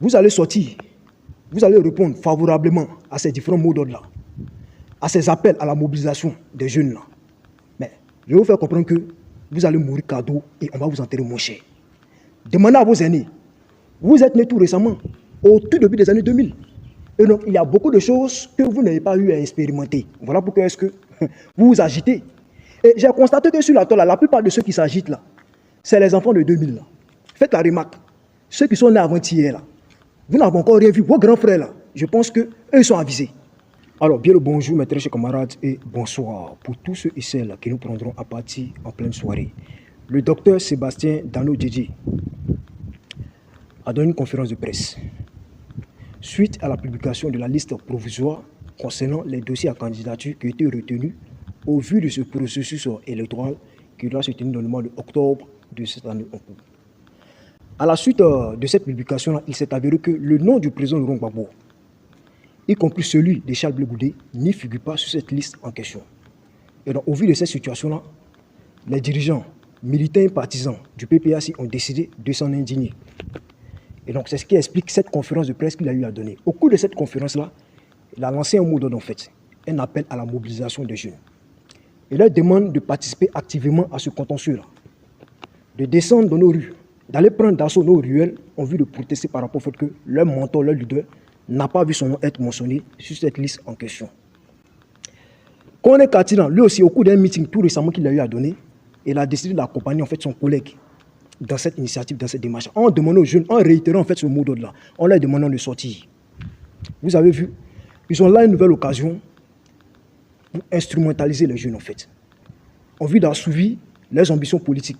vous allez sortir, vous allez répondre favorablement à ces différents mots d'ordre-là, à ces appels à la mobilisation des jeunes-là. Mais je vais vous faire comprendre que vous allez mourir cadeau et on va vous enterrer moins cher. Demandez à vos aînés. Vous êtes nés tout récemment, au tout début des années 2000. Et donc, il y a beaucoup de choses que vous n'avez pas eu à expérimenter. Voilà pourquoi est-ce que vous vous agitez. Et j'ai constaté que sur la toile, la plupart de ceux qui s'agitent là, c'est les enfants de 2000 là. Faites la remarque. Ceux qui sont nés avant-hier là, vous n'avez encore rien vu. Vos grands frères là, je pense qu'eux sont avisés. Alors, bien le bonjour mes très chers camarades et bonsoir pour tous ceux et celles qui nous prendront à partie en pleine soirée. Le docteur Sébastien Dano Djedje a donné une conférence de presse suite à la publication de la liste provisoire concernant les dossiers à candidature qui ont été retenus au vu de ce processus électoral qui doit se tenir dans le mois d'octobre de cette année en cours. À la suite de cette publication-là, il s'est avéré que le nom du président Laurent Gbagbo, y compris celui de Charles Blé Goudé, n'y figure pas sur cette liste en question. Et donc, au vu de cette situation-là, les dirigeants, militants et partisans du PPAC ont décidé de s'en indigner. Et donc, c'est ce qui explique cette conférence de presse qu'il a eu à donner. Au cours de cette conférence-là, il a lancé un mot d'ordre en fait, un appel à la mobilisation des jeunes. Il leur demande de participer activement à ce contentieux-là, de descendre dans nos rues, d'aller prendre d'assaut nos ruelles en vue de protester par rapport au fait que leur mentor, leur leader, n'a pas vu son nom être mentionné sur cette liste en question. Koné Katinan, lui aussi, au cours d'un meeting tout récemment qu'il a eu à donner, il a décidé d'accompagner en fait son collègue dans cette initiative, dans cette démarche, en demandant aux jeunes, en réitérant en fait ce mot d'ordre-là, en leur demandant de sortir. Vous avez vu, ils ont là une nouvelle occasion pour instrumentaliser les jeunes en fait, en vue d'assouvir leurs ambitions politiques.